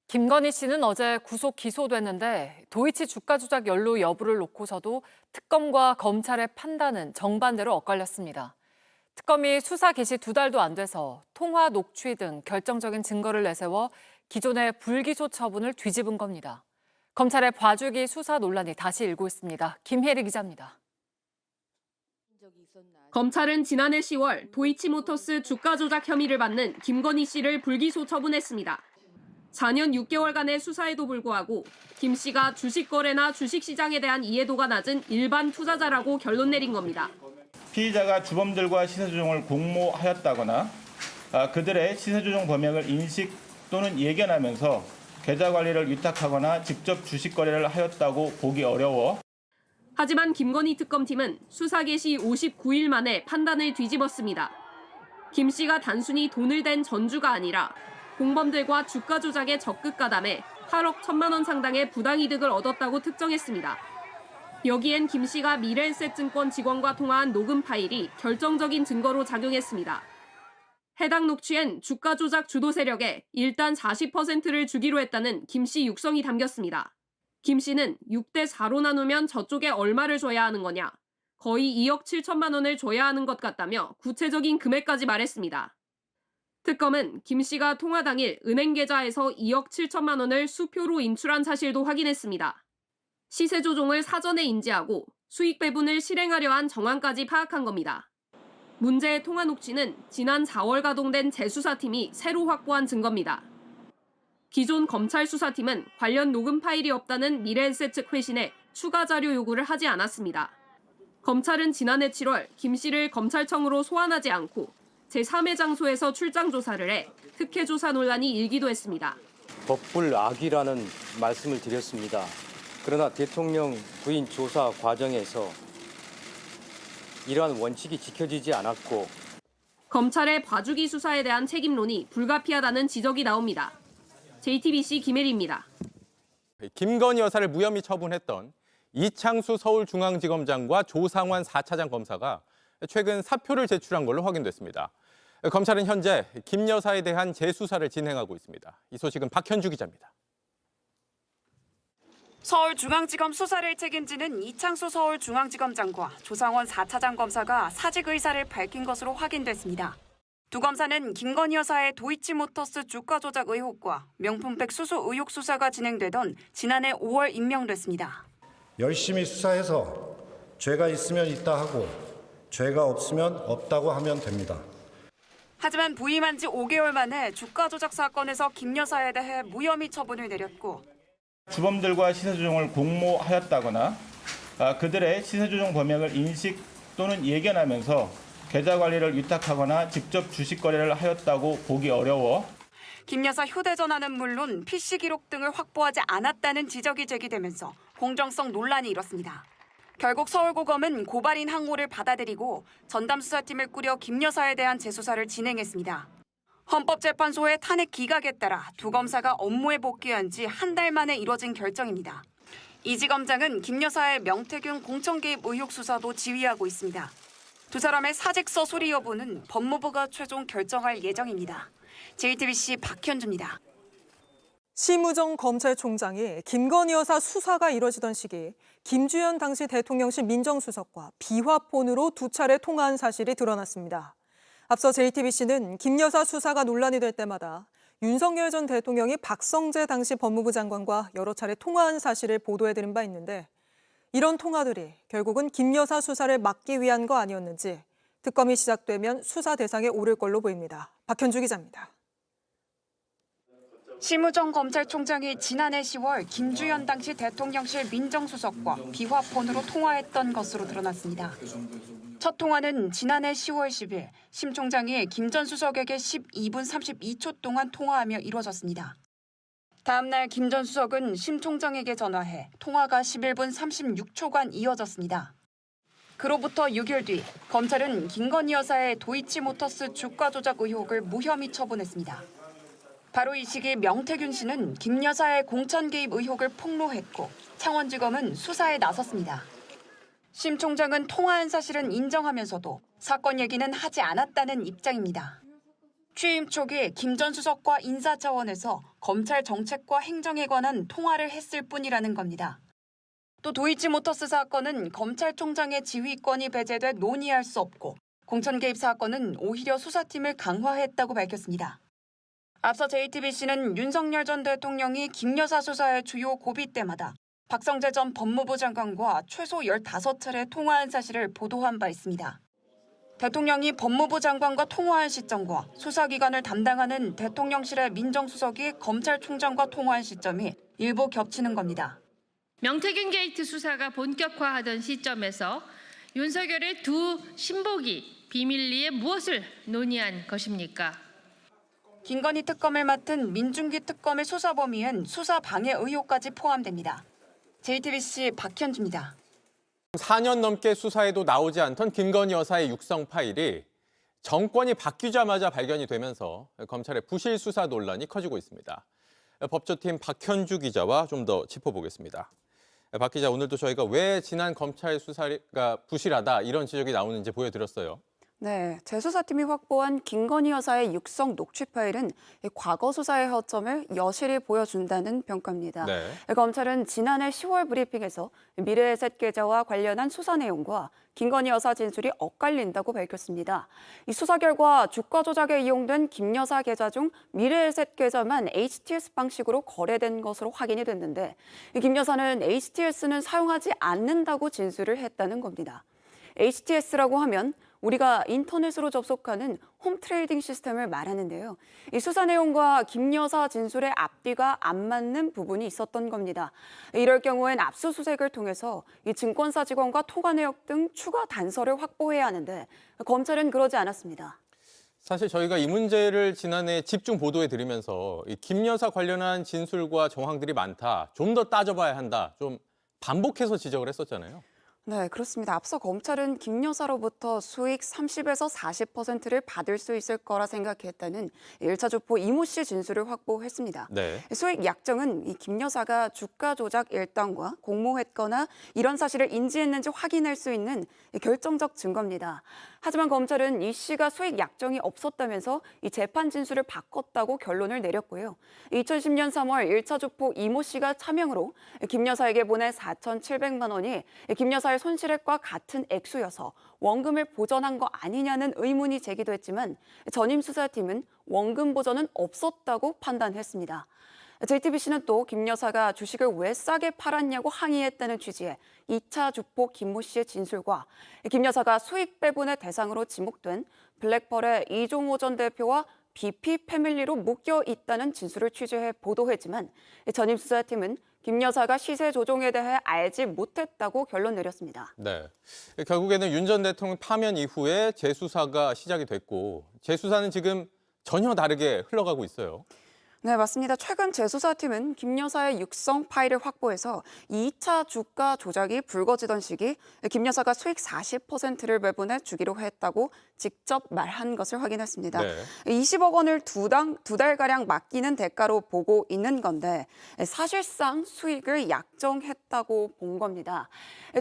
김건희 씨는 어제 구속 기소됐는데 도이치 주가 조작 연루 여부를 놓고서도 특검과 검찰의 판단은 정반대로 엇갈렸습니다. 특검이 수사 개시 2달도 안 돼서 통화 녹취 등 결정적인 증거를 내세워 기존의 불기소 처분을 뒤집은 겁니다. 검찰의 봐주기 수사 논란이 다시 일고 있습니다. 김혜리 기자입니다. 검찰은 지난해 10월 도이치모터스 주가 조작 혐의를 받는 김건희 씨를 불기소 처분했습니다. 4년 6개월간의 수사에도 불구하고 김 씨가 주식 거래나 주식 시장에 대한 이해도가 낮은 일반 투자자라고 결론 내린 겁니다. 피의자가 주범들과 시세조정을 공모하였다거나 그들의 시세조정 범행을 인식 또는 예견하면서 계좌 관리를 위탁하거나 직접 주식 거래를 하였다고 보기 어려워. 하지만 김건희 특검팀은 수사 개시 59일 만에 판단을 뒤집었습니다. 김 씨가 단순히 돈을 댄 전주가 아니라 공범들과 주가 조작에 적극 가담해 8억 1천만 원 상당의 부당이득을 얻었다고 특정했습니다. 여기엔 김 씨가 미래에셋증권 직원과 통화한 녹음 파일이 결정적인 증거로 작용했습니다. 해당 녹취엔 주가 조작 주도 세력에 일단 40%를 주기로 했다는 김 씨 육성이 담겼습니다. 김 씨는 6대 4로 나누면 저쪽에 얼마를 줘야 하는 거냐, 거의 2억 7천만 원을 줘야 하는 것 같다며 구체적인 금액까지 말했습니다. 특검은 김 씨가 통화 당일 은행 계좌에서 2억 7천만 원을 수표로 인출한 사실도 확인했습니다. 시세 조종을 사전에 인지하고 수익 배분을 실행하려 한 정황까지 파악한 겁니다. 문제의 통화 녹취는 지난 4월 가동된 재수사팀이 새로 확보한 증거입니다. 기존 검찰 수사팀은 관련 녹음 파일이 없다는 미래에셋 측 회신에 추가 자료 요구를 하지 않았습니다. 검찰은 지난해 7월 김 씨를 검찰청으로 소환하지 않고 제3의 장소에서 출장 조사를 해 특혜 조사 논란이 일기도 했습니다. 법불악이라는 말씀을 드렸습니다. 그러나 대통령 부인 조사 과정에서 이러한 원칙이 지켜지지 않았고 검찰의 봐주기 수사에 대한 책임론이 불가피하다는 지적이 나옵니다. JTBC 김혜리입니다. 김건희 여사를 무혐의 처분했던 이창수 서울중앙지검장과 조상환 4차장 검사가 최근 사표를 제출한 걸로 확인됐습니다. 검찰은 현재 김 여사에 대한 재수사를 진행하고 있습니다. 이 소식은 박현주 기자입니다. 서울중앙지검 수사를 책임지는 이창수 서울중앙지검장과 조상원 4차장 검사가 사직 의사를 밝힌 것으로 확인됐습니다. 두 검사는 김건희 여사의 도이치모터스 주가 조작 의혹과 명품백 수수 의혹 수사가 진행되던 지난해 5월 임명됐습니다. 열심히 수사해서 죄가 있으면 있다 하고 죄가 없으면 없다고 하면 됩니다. 하지만 부임한 지 5개월 만에 주가 조작 사건에서 김 여사에 대해 무혐의 처분을 내렸고 주범들과 시세조정을 공모하였다거나 그들의 시세조정 범행을 인식 또는 예견하면서 계좌 관리를 위탁하거나 직접 주식 거래를 하였다고 보기 어려워. 김 여사 휴대전화는 물론 PC 기록 등을 확보하지 않았다는 지적이 제기되면서 공정성 논란이 일었습니다. 결국 서울고검은 고발인 항고를 받아들이고 전담수사팀을 꾸려 김 여사에 대한 재수사를 진행했습니다. 헌법재판소의 탄핵 기각에 따라 두 검사가 업무에 복귀한 지 한 달 만에 이뤄진 결정입니다. 이지검장은 김 여사의 명태균 공천 개입 의혹 수사도 지휘하고 있습니다. 두 사람의 사직서 수리 여부는 법무부가 최종 결정할 예정입니다. JTBC 박현주입니다. 심우정 검찰총장이 김건희 여사 수사가 이뤄지던 시기 김주현 당시 대통령실 민정수석과 비화폰으로 2차례 통화한 사실이 드러났습니다. 앞서 JTBC는 김 여사 수사가 논란이 될 때마다 윤석열 전 대통령이 박성재 당시 법무부 장관과 여러 차례 통화한 사실을 보도해드린 바 있는데 이런 통화들이 결국은 김 여사 수사를 막기 위한 거 아니었는지 특검이 시작되면 수사 대상에 오를 걸로 보입니다. 박현주 기자입니다. 심우정 검찰총장이 지난해 10월 김주현 당시 대통령실 민정수석과 비화폰으로 통화했던 것으로 드러났습니다. 첫 통화는 지난해 10월 10일 심 총장이 김 전 수석에게 12분 32초 동안 통화하며 이루어졌습니다. 다음 날 김 전 수석은 심 총장에게 전화해 통화가 11분 36초간 이어졌습니다. 그로부터 6일 뒤 검찰은 김건희 여사의 도이치모터스 주가 조작 의혹을 무혐의 처분했습니다. 바로 이 시기 명태균 씨는 김 여사의 공천 개입 의혹을 폭로했고 창원지검은 수사에 나섰습니다. 심 총장은 통화한 사실은 인정하면서도 사건 얘기는 하지 않았다는 입장입니다. 취임 초기 김 전 수석과 인사 차원에서 검찰 정책과 행정에 관한 통화를 했을 뿐이라는 겁니다. 또 도이치모터스 사건은 검찰총장의 지휘권이 배제돼 논의할 수 없고 공천 개입 사건은 오히려 수사팀을 강화했다고 밝혔습니다. 앞서 JTBC는 윤석열 전 대통령이 김 여사 수사의 주요 고비 때마다 박성재 전 법무부 장관과 최소 15차례 통화한 사실을 보도한 바 있습니다. 대통령이 법무부 장관과 통화한 시점과 수사기관을 담당하는 대통령실의 민정수석이 검찰총장과 통화한 시점이 일부 겹치는 겁니다. 명태균 게이트 수사가 본격화하던 시점에서 윤석열의 두 신복이 비밀리에 무엇을 논의한 것입니까? 김건희 특검을 맡은 민중기 특검의 수사 범위엔 수사 방해 의혹까지 포함됩니다. JTBC 박현주입니다. 4년 넘게 수사에도 나오지 않던 김건희 여사의 육성 파일이 정권이 바뀌자마자 발견이 되면서 검찰의 부실 수사 논란이 커지고 있습니다. 법조팀 박현주 기자와 좀 더 짚어보겠습니다. 박 기자, 오늘도 저희가 왜 지난 검찰 수사가 부실하다 이런 지적이 나오는지 보여드렸어요. 네, 재수사팀이 확보한 김건희 여사의 육성 녹취 파일은 과거 수사의 허점을 여실히 보여준다는 평가입니다. 네. 검찰은 지난해 10월 브리핑에서 미래에셋 계좌와 관련한 수사 내용과 김건희 여사 진술이 엇갈린다고 밝혔습니다. 이 수사 결과 주가 조작에 이용된 김 여사 계좌 중 미래에셋 계좌만 HTS 방식으로 거래된 것으로 확인이 됐는데 김 여사는 HTS는 사용하지 않는다고 진술을 했다는 겁니다. HTS라고 하면 우리가 인터넷으로 접속하는 홈 트레이딩 시스템을 말하는데요. 이 수사 내용과 김 여사 진술의 앞뒤가 안 맞는 부분이 있었던 겁니다. 이럴 경우엔 압수수색을 통해서 이 증권사 직원과 통화 내역 등 추가 단서를 확보해야 하는데 검찰은 그러지 않았습니다. 사실 저희가 이 문제를 지난해 집중 보도해 드리면서 이 김 여사 관련한 진술과 정황들이 많다, 좀 더 따져봐야 한다, 좀 반복해서 지적을 했었잖아요. 네, 그렇습니다. 앞서 검찰은 김 여사로부터 수익 30에서 40%를 받을 수 있을 거라 생각했다는 1차 주포 이모 씨 진술을 확보했습니다. 네. 수익 약정은 이 김 여사가 주가 조작 일당과 공모했거나 이런 사실을 인지했는지 확인할 수 있는 결정적 증거입니다. 하지만 검찰은 이 씨가 수익 약정이 없었다면서 이 재판 진술을 바꿨다고 결론을 내렸고요. 2010년 3월 1차 주포 이모 씨가 차명으로 김 여사에게 보낸 4,700만 원이 김 여사의 손실액과 같은 액수여서 원금을 보전한 거 아니냐는 의문이 제기됐지만 전임 수사팀은 원금 보전은 없었다고 판단했습니다. JTBC는 또 김 여사가 주식을 왜 싸게 팔았냐고 항의했다는 취지의 2차 주포 김모 씨의 진술과 김 여사가 수익 배분의 대상으로 지목된 블랙펄의 이종호 전 대표와 BP 패밀리로 묶여 있다는 진술을 취재해 보도했지만 전임 수사팀은 김 여사가 시세 조종에 대해 알지 못했다고 결론 내렸습니다. 네. 결국에는 윤 전 대통령 파면 이후에 재수사가 시작이 됐고 재수사는 지금 전혀 다르게 흘러가고 있어요. 네, 맞습니다. 최근 재수사팀은 김 여사의 육성 파일을 확보해서 2차 주가 조작이 불거지던 시기 김 여사가 수익 40%를 배분해 주기로 했다고 직접 말한 것을 확인했습니다. 네. 20억 원을 두 달가량 맡기는 대가로 보고 있는 건데 사실상 수익을 약정했다고 본 겁니다.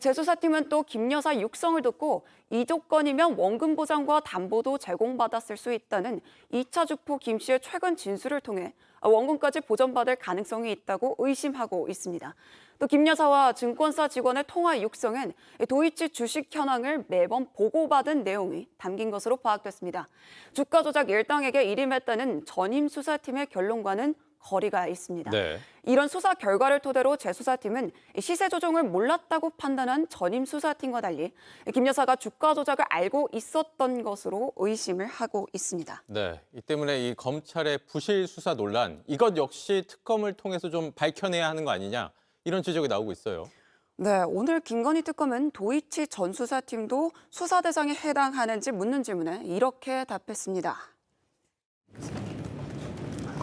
재수사팀은 또 김 여사 육성을 듣고 이 조건이면 원금 보장과 담보도 제공받았을 수 있다는 2차 주포 김 씨의 최근 진술을 통해 원금까지 보전받을 가능성이 있다고 의심하고 있습니다. 또 김 여사와 증권사 직원의 통화 육성엔 도이치 주식 현황을 매번 보고받은 내용이 담긴 것으로 파악됐습니다. 주가 조작 일당에게 일임했다는 전임 수사팀의 결론과는 거리가 있습니다. 네. 이런 수사 결과를 토대로 재수사팀은 시세 조정을 몰랐다고 판단한 전임 수사팀과 달리 김 여사가 주가 조작을 알고 있었던 것으로 의심을 하고 있습니다. 네. 이 때문에 이 검찰의 부실 수사 논란, 이것 역시 특검을 통해서 좀 밝혀내야 하는 거 아니냐, 이런 지적이 나오고 있어요. 네, 오늘 김건희 특검은 도이치 전 수사팀도 수사 대상에 해당하는지 묻는 질문에 이렇게 답했습니다.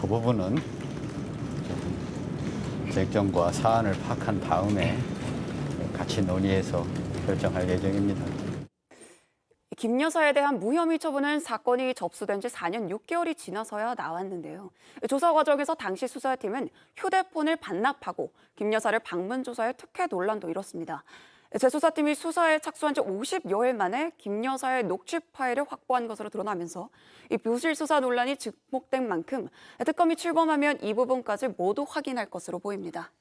그 부분은 쟁점과 사안을 파악한 다음에 같이 논의해서 결정할 예정입니다. 김 여사에 대한 무혐의 처분은 사건이 접수된 지 4년 6개월이 지나서야 나왔는데요. 조사 과정에서 당시 수사팀은 휴대폰을 반납하고 김 여사를 방문 조사해 특혜 논란도 일었습니다. 재수사팀이 수사에 착수한 지 50여일 만에 김 여사의 녹취 파일을 확보한 것으로 드러나면서 이 부실 수사 논란이 증폭된 만큼 특검이 출범하면 이 부분까지 모두 확인할 것으로 보입니다.